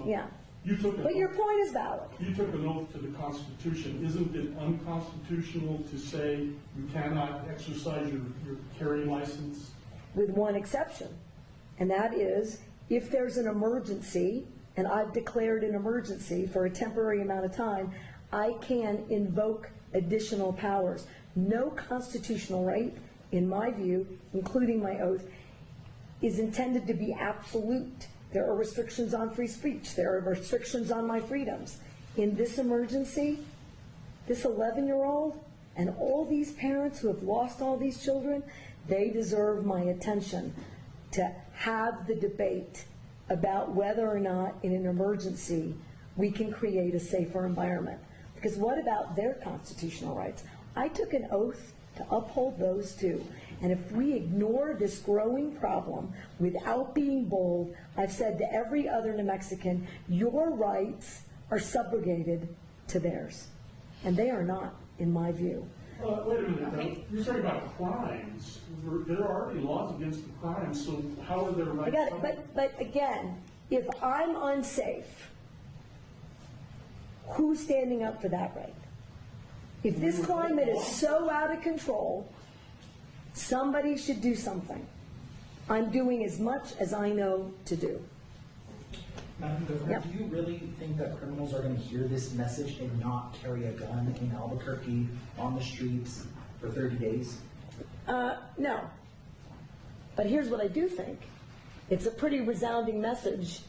Yeah. But your point is valid. You took an oath to the Constitution. Isn't it unconstitutional to say you cannot exercise your carry license? With one exception, and that is if there's an emergency, and I've declared an emergency for a temporary amount of time, I can invoke additional powers. No constitutional right, in my view, including my oath, is intended to be absolute. There are restrictions on free speech. There are restrictions on my freedoms. In this emergency, this 11-year-old and all these parents who have lost all these children, they deserve my attention to have the debate about whether or not in an emergency we can create a safer environment. Because what about their constitutional rights? I took an oath to uphold those too. And if we ignore this growing problem without being bold, I've said to every other New Mexican, your rights are subrogated to theirs. And they are not, in my view. Wait a minute, okay. You're talking about crimes. There are already laws against the crimes, so how are their rights? I got it, but again, if I'm unsafe, who's standing up for that right? If this climate is so out of control, somebody should do something. I'm doing as much as I know to do. Madam Governor, do you really think that criminals are going to hear this message and not carry a gun in Albuquerque on the streets for 30 days? No. But here's what I do think. It's a pretty resounding message